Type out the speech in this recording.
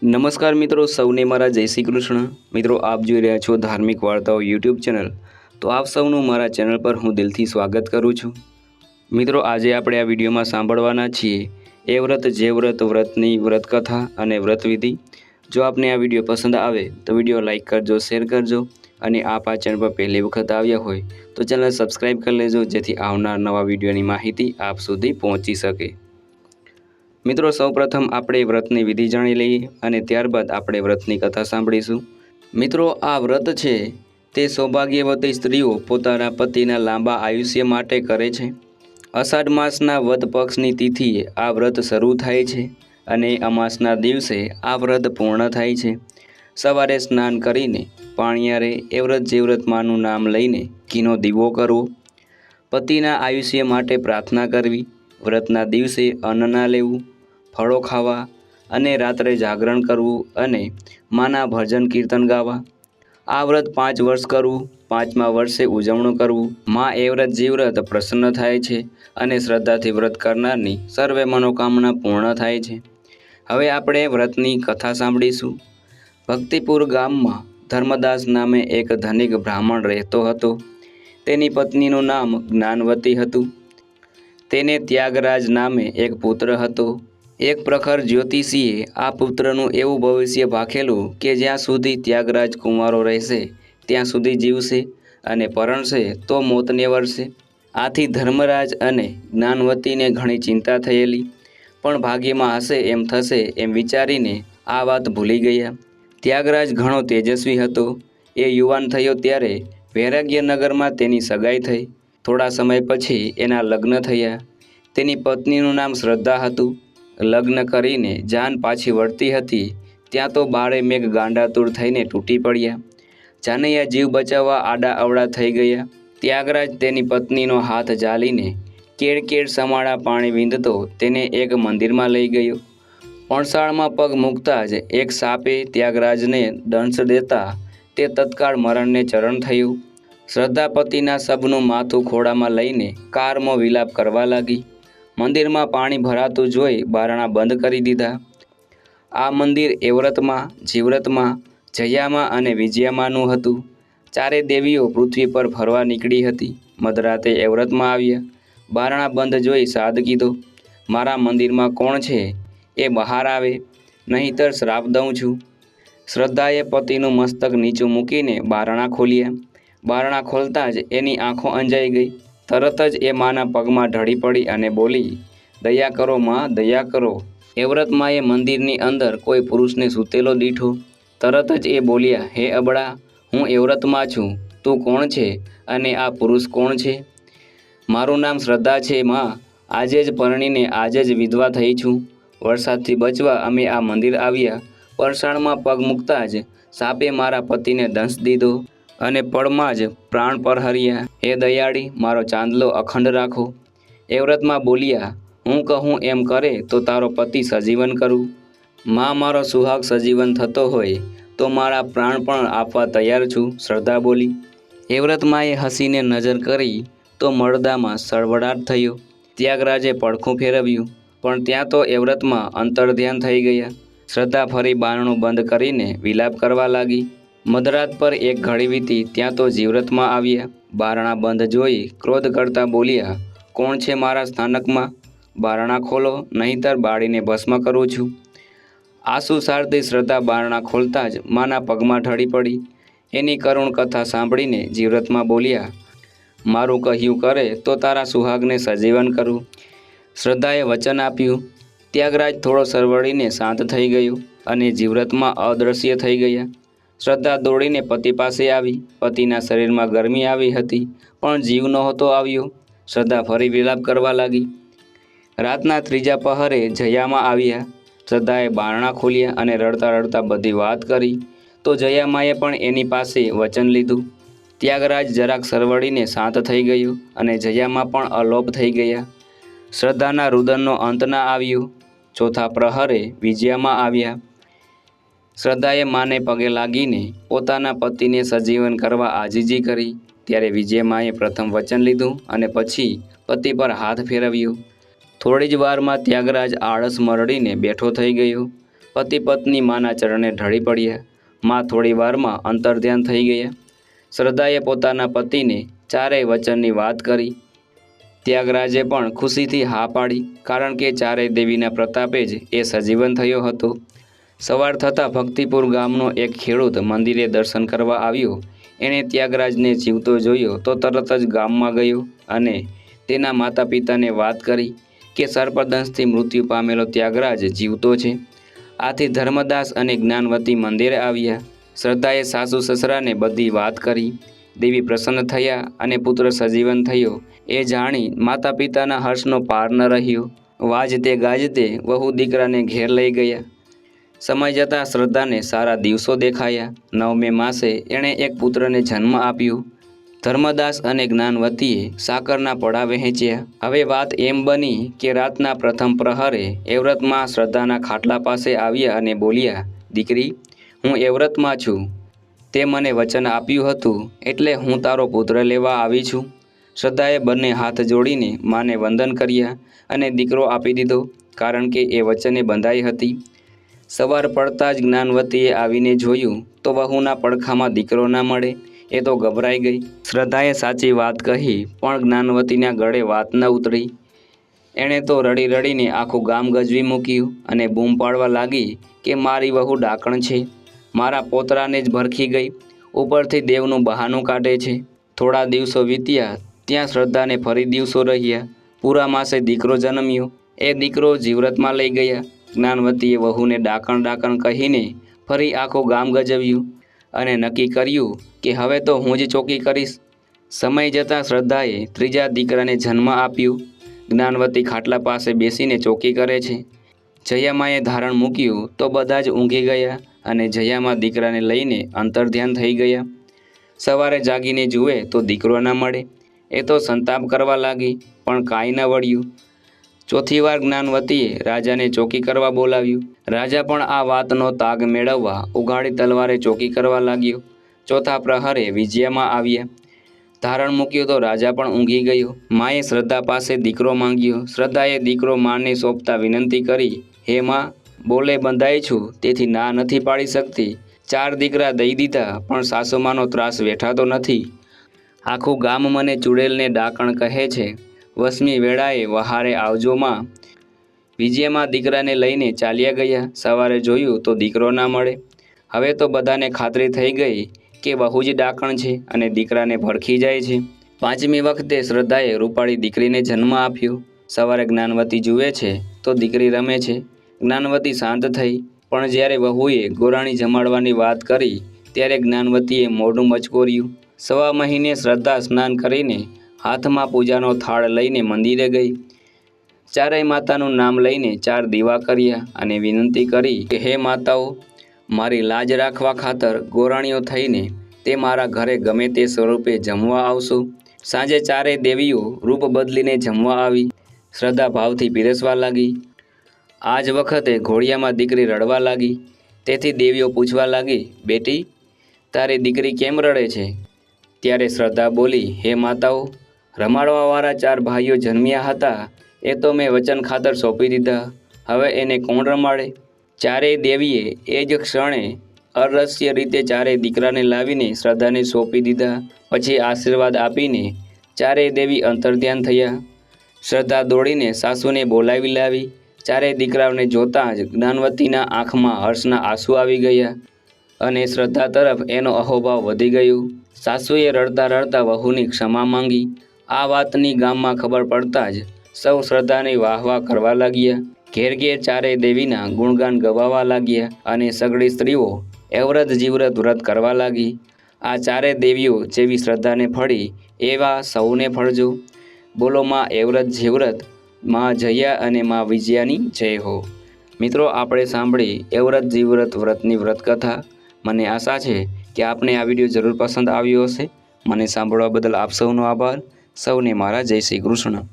નમસ્કાર મિત્રો, સૌને મારા જય શ્રી કૃષ્ણ। મિત્રો, આપ જોઈ રહ્યા છો ધાર્મિક વાર્તાઓ યુટ્યુબ ચેનલ। તો આપ સૌનું મારા ચેનલ પર હું દિલથી સ્વાગત કરું છું। મિત્રો, આજે આપણે આ વિડીયોમાં સાંભળવાના છીએ એ વ્રત જે વ્રત, વ્રતની વ્રત કથા અને વ્રત વિધિ। જો આપને આ વિડીયો પસંદ આવે તો વિડીયો લાઇક કરજો, શેર કરજો અને આપ આ ચેનલ પર પહેલી વખત આવ્યા હોય તો ચેનલ સબસ્ક્રાઈબ કરી લેજો, જેથી આવનાર નવા વિડીયોની માહિતી આપ સુધી પહોંચી શકે। મિત્રો, સૌપ્રથમ આપણે વ્રતની વિધિ જાણી લઈએ અને ત્યારબાદ આપણે વ્રતની કથા સાંભળીશું। મિત્રો, આ વ્રત છે તે સૌભાગ્યવતી સ્ત્રીઓ પોતાના પતિના લાંબા આયુષ્ય માટે કરે છે। અષાઢ માસના વદ પક્ષની તિથિએ આ વ્રત શરૂ થાય છે અને અમાસના દિવસે આ વ્રત પૂર્ણ થાય છે। સવારે સ્નાન કરીને પાણિયારે એ વ્રત જે વ્રતમાંનું નામ લઈને ઘીનો દીવો કરવો, પતિના આયુષ્ય માટે પ્રાર્થના કરવી, વ્રતના દિવસે અન્ન ના લેવું, ફળો ખાવા અને રાત્રે જાગરણ કરવું અને માના ભજન કીર્તન ગાવા। આ વ્રત 5 વર્ષ કરવું, 5મા વર્ષે ઉજવણું કરવું। માં એ વ્રત જે વ્રત પ્રસન્ન થાય છે અને શ્રદ્ધાથી વ્રત કરનારની સર્વે મનોકામના પૂર્ણ થાય છે। હવે આપણે વ્રતની કથા સાંભળીશું। ભક્તિપુર ગામમાં ધર્મદાસ નામે એક ધનિક બ્રાહ્મણ રહેતો હતો। તેની પત્નીનું નામ જ્ઞાનવતી હતું। તેને ત્યાગરાજ નામે એક પુત્ર હતો। એક પ્રખર જ્યોતિષીએ આ પુત્રનું એવું ભવિષ્ય ભાખેલું કે જ્યાં સુધી ત્યાગરાજ કુંવારો રહેશે ત્યાં સુધી જીવશે અને પરણશે તો મોતને વરસે। આથી ધર્મરાજ અને જ્ઞાનવતીને ઘણી ચિંતા થયેલી, પણ ભાગ્યમાં હશે એમ થશે એમ વિચારીને આ વાત ભૂલી ગયા। ત્યાગરાજ ઘણો તેજસ્વી હતો। એ યુવાન થયો ત્યારે વૈરાગ્યનગરમાં તેની સગાઈ થઈ। થોડા સમય પછી એના લગ્ન થયા। તેની પત્નીનું નામ શ્રદ્ધા હતું। લગ્ન કરીને જાન પાછી વળતી હતી ત્યાં તો બાળે મેઘ ગાંડાતુર થઈને તૂટી પડ્યા। જાનૈયા જીવ બચાવવા આડા અવળા થઈ ગયા। ત્યાગરાજ તેની પત્નીનો હાથ ઝાલીને કેળ કેળ સમાળા પાણી વીંધતો તેને એક મંદિરમાં લઈ ગયો। પણસાળમાં પગ મૂકતા જ એક સાપે ત્યાગરાજને દંશ દેતા તે તત્કાળ મરણને ચરણ થયું। શ્રદ્ધા પતિના શબનું માથું ખોળામાં લઈને કારમો વિલાપ કરવા લાગી। મંદિરમાં પાણી ભરાતું જોઈ બારણા બંધ કરી દીધા। આ મંદિર એવ્રતમાં, જીવ્રતમાં, જયામાં અને વિજયામાંનું હતું। ચારે દેવીઓ પૃથ્વી પર ફરવા નીકળી હતી। મધરાતે એવ્રતમાં આવ્યા। બારણા બંધ જોઈ સાદ કીધો, મારા મંદિરમાં કોણ છે એ બહાર આવે, નહીંતર શ્રાપ દઉં છું। શ્રદ્ધાએ પતિનું મસ્તક નીચું મૂકીને બારણા ખોલ્યા। બારણા ખોલતા જ એની આંખો અંજાઈ ગઈ। તરત જ એ માના પગમાં ઢળી પડી અને બોલી, દયા કરો માં, દયા કરો। એવ્રત માએ મંદિરની અંદર કોઈ પુરુષને સૂતેલો દીઠો। તરત જ એ બોલ્યા, હે અબળા, હું એવ્રતમાં છું, તું કોણ છે અને આ પુરુષ કોણ છે? મારું નામ શ્રદ્ધા છે માં, આજે જ પરણીને આજે જ વિધવા થઈ છું। વરસાદથી બચવા અમે આ મંદિર આવ્યા। પરસાણમાં પગ મૂકતા જ સાપે મારા પતિને દંશ દીધો અને પળમાં જ પ્રાણ પરહર્યા। હે દયાળી, મારો ચાંદલો અખંડ રાખો। એવ્રતમાં બોલ્યા, હું કહું એમ કરે તો તારો પતિ સજીવન કરું। માં, મારો સુહાગ સજીવન થતો હોય તો મારા પ્રાણ પણ આપવા તૈયાર છું, શ્રદ્ધા બોલી। એવ્રતમાએ હસીને નજર કરી તો મળદામાં સળવળાટ થયો। ત્યાગરાજે પડખું ફેરવ્યું, પણ ત્યાં તો એવ્રતમાં અંતર્ધ્યાન થઈ ગયા। શ્રદ્ધા ફરી બારણું બંધ કરીને વિલાપ કરવા લાગી। મધરાત પર એક ઘડી વીતી ત્યાં તો જીવ્રતમાં આવ્યા। બારણા બંધ જોઈ ક્રોધ કરતા બોલ્યા, કોણ છે મારા સ્થાનકમાં? બારણા ખોલો, નહીંતર બાળીને ભસ્મ કરું છું। આંસુ સારતી શ્રદ્ધા બારણા ખોલતા જ માના પગમાં ઢળી પડી। એની કરુણ કથા સાંભળીને જીવ્રતમાં બોલ્યા, મારું કહ્યું કરે તો તારા સુહાગને સજીવન કરું। શ્રદ્ધાએ વચન આપ્યું। ત્યાગરાજ થોડો સરવળીને શાંત થઈ ગયો અને જીવ્રતમાં અદૃશ્ય થઈ ગયા। શ્રદ્ધા દોડીને પતિ પાસે આવી। પતિના શરીરમાં ગરમી આવી હતી પણ જીવ નહોતો આવ્યો। શ્રદ્ધા ફરી વિલાપ કરવા લાગી। રાતના ત્રીજા પહરે જયામાં આવ્યા। શ્રદ્ધાએ બારણા ખોલ્યા અને રડતા રડતા બધી વાત કરી તો જયામાએ પણ એની પાસે વચન લીધું। ત્યાગરાજ જરાક સરવળીને શાંત થઈ ગયો અને જયામાં પણ અલોપ થઈ ગયા। શ્રદ્ધાના રુદનનો અંત ના આવ્યો। ચોથા પ્રહરે વિજયામાં આવ્યા। શ્રદ્ધાએ માને પગે લાગીને પોતાના પતિને સજીવન કરવા આજીજી કરી। ત્યારે વિજયમાએ પ્રથમ વચન લીધું અને પછી પતિ પર હાથ ફેરવ્યો। થોડી જ વારમાં ત્યાગરાજ આળસ મરડીને બેઠો થઈ ગયો। પતિ પત્ની માના ચરણે ઢળી પડ્યા। મા થોડી વારમાં અંતર્ધ્યાન થઈ ગયા। શ્રદ્ધાએ પોતાના પતિને ચારેય વચનની વાત કરી। ત્યાગરાજે પણ ખુશીથી હા પાડી, કારણ કે ચારેય દેવીના પ્રતાપે જ એ સજીવન થયો હતો। સવાર થતાં ભક્તિપુર ગામનો એક ખેડૂત મંદિરે દર્શન કરવા આવ્યો। એણે ત્યાગરાજને જીવતો જોયો તો તરત જ ગામમાં ગયો અને તેના માતા પિતાને વાત કરી કે સર્પદંશથી મૃત્યુ પામેલો ત્યાગરાજ જીવતો છે। આથી ધર્મદાસ અને જ્ઞાનવતી મંદિરે આવ્યા। શ્રદ્ધાએ સાસુ સસરાને બધી વાત કરી। દેવી પ્રસન્ન થયા અને પુત્ર સજીવન થયો એ જાણી માતા પિતાના હર્ષનો પાર ન રહ્યો। વાજતે ગાજતે વહુ દીકરાને ઘેર લઈ ગયા। સમય જતાં શ્રદ્ધાને સારા દિવસો દેખાયા। 9મે માસે એણે એક પુત્રને જન્મ આપ્યો। ધર્મદાસ અને જ્ઞાનવતીએ સાકરના પડા વહેંચ્યા। હવે વાત એમ બની કે રાતના પ્રથમ પ્રહરે એવ્રતમાં શ્રદ્ધાના ખાટલા પાસે આવ્યા અને બોલ્યા, દીકરી, હું એવ્રતમાં છું। તે મને વચન આપ્યું હતું એટલે હું તારો પુત્ર લેવા આવી છું। શ્રદ્ધાએ બંને હાથ જોડીને માને વંદન કર્યા અને દીકરો આપી દીધો, કારણ કે એ વચને બંધાઈ હતી। સવાર પડતાં જ જ્ઞાનવતીએ આવીને જોયું તો વહુના પડખામાં દીકરો ના મળે। એ તો ગભરાઈ ગઈ। શ્રદ્ધાએ સાચી વાત કહી પણ જ્ઞાનવતીના ગળે વાત ન ઉતરી। એણે તો રડી રડીને આખું ગામ ગજવી મૂક્યું અને બૂમ પાડવા લાગી કે મારી વહુ ડાકણ છે, મારા પોતરાને જ ભરખી ગઈ, ઉપરથી દેવનું બહાનું કાઢે છે। થોડા દિવસો વીત્યા ત્યાં શ્રદ્ધાને ફરી દિવસો રહ્યા। પૂરા માસે દીકરો જન્મ્યો। એ દીકરો જીવ્રતમાં લઈ ગયા। જ્ઞાનવતીએ વહુને ડાકણ ડાકણ કહીને ફરી આખું ગામ ગજવ્યું અને નક્કી કર્યું કે હવે તો હું જ ચોકી કરીશ। સમય જતાં શ્રદ્ધાએ ત્રીજા દીકરાને જન્મ આપ્યો। જ્ઞાનવતી ખાટલા પાસે બેસીને ચોકી કરે છે। જયામાએ ધારણ મૂક્યું તો બધા જ ઊંઘી ગયા અને જયામા દીકરાને લઈને અંતર્ધ્યાન થઈ ગયા। સવારે જાગીને જુએ તો દીકરો ના મળે। એ તો સંતાપ કરવા લાગી પણ કાંઈ ન વળ્યું। ચોથી વાર જ્ઞાનવતીએ રાજાને ચોકી કરવા બોલાવ્યું। રાજા પણ આ વાતનો તાગ મેળવવા ઉઘાડી તલવારે ચોકી કરવા લાગ્યો। ચોથા પ્રહરે વિજયામાં આવ્યા। ધારણ મૂક્યું તો રાજા પણ ઊંઘી ગયો। માએ શ્રદ્ધા પાસે દીકરો માંગ્યો। શ્રદ્ધાએ દીકરો માને સોંપતા વિનંતી કરી, હે માં, બોલે બંધાઈ છું તેથી ના નથી પાડી શકતી। 4 દીકરા દઈ દીધા પણ સાસુમાનો ત્રાસ વેઠાતો નથી। આખું ગામ મને ચૂડેલને ડાકણ કહે છે। 8મી વેળાએ વહારે આવજો માં। વિજયામાં દીકરાને લઈને ચાલ્યા ગયા। સવારે જોયું તો દીકરો ના મળે। હવે તો બધાને ખાતરી થઈ ગઈ કે વહુ જ ડાકણ છે અને દીકરાને ભરખી જાય છે। 5મી વખતે શ્રદ્ધાએ રૂપાળી દીકરીને જન્મ આપ્યો। સવારે જ્ઞાનવતી જુએ છે તો દીકરી રમે છે। જ્ઞાનવતી શાંત થઈ, પણ જ્યારે વહુએ ગોરાણી જમાડવાની વાત કરી ત્યારે જ્ઞાનવતીએ મોઢું મચકોર્યું। 1.25 મહિને શ્રદ્ધા સ્નાન કરીને હાથમાં પૂજાનો થાળ લઈને મંદિરે ગઈ। ચારેય માતાનું નામ લઈને 4 દીવા કર્યા અને વિનંતી કરી કે હે માતાઓ, મારી લાજ રાખવા ખાતર ગોરાણીઓ થઈને તે મારા ઘરે ગમે તે સ્વરૂપે જમવા આવશો। સાંજે ચારેય દેવીઓ રૂપ બદલીને જમવા આવી। શ્રદ્ધા ભાવથી પીરસવા લાગી। આ જ વખતે ઘોડિયામાં દીકરી રડવા લાગી। તેથી દેવીઓ પૂછવા લાગી, બેટી, તારી દીકરી કેમ રડે છે? ત્યારે શ્રદ્ધા બોલી, હે માતાઓ, રમાડવાવાળા 4 ભાઈઓ જન્મ્યા હતા એ તો મેં વચન ખાતર સોંપી દીધા। હવે એને કોણ રમાડે? ચારેય દેવીએ એ જ ક્ષણે અરહસ્ય રીતે ચારેય દીકરાને લાવીને શ્રદ્ધાને સોંપી દીધા। પછી આશીર્વાદ આપીને ચારેય દેવી અંતર્ધ્યાન થયા। શ્રદ્ધા દોડીને સાસુને બોલાવી લાવી। ચારેય દીકરાઓને જોતાં જ જ્ઞાનવતીના આંખમાં હર્ષના આંસુ આવી ગયા અને શ્રદ્ધા તરફ એનો અહોભાવ વધી ગયો। સાસુએ રડતા રડતા વહુની ક્ષમા માંગી। આ વાતની ગામમાં ખબર પડતાં જ સૌ શ્રદ્ધાની વાહવાહ કરવા લાગ્યા। ઘેર ઘેર ચારેય દેવીના ગુણગાન ગવાવા લાગ્યા અને સગળી સ્ત્રીઓ એવ્રત જીવ્રત વ્રત કરવા લાગી। આ ચારેય દેવીઓ જેવી શ્રદ્ધાને ફળી એવા સૌને ફળજો। બોલો માં એવ્રત જીવ્રત, માં જયા અને માં વિજયાની જય હો। મિત્રો, આપણે સાંભળી એવ્રત જીવ્રત વ્રતની વ્રતકથા। મને આશા છે કે આપને આ વિડીયો જરૂર પસંદ આવ્યો હશે। મને સાંભળવા બદલ આપ સૌનો આભાર। સૌને મારા જય શ્રી કૃષ્ણ।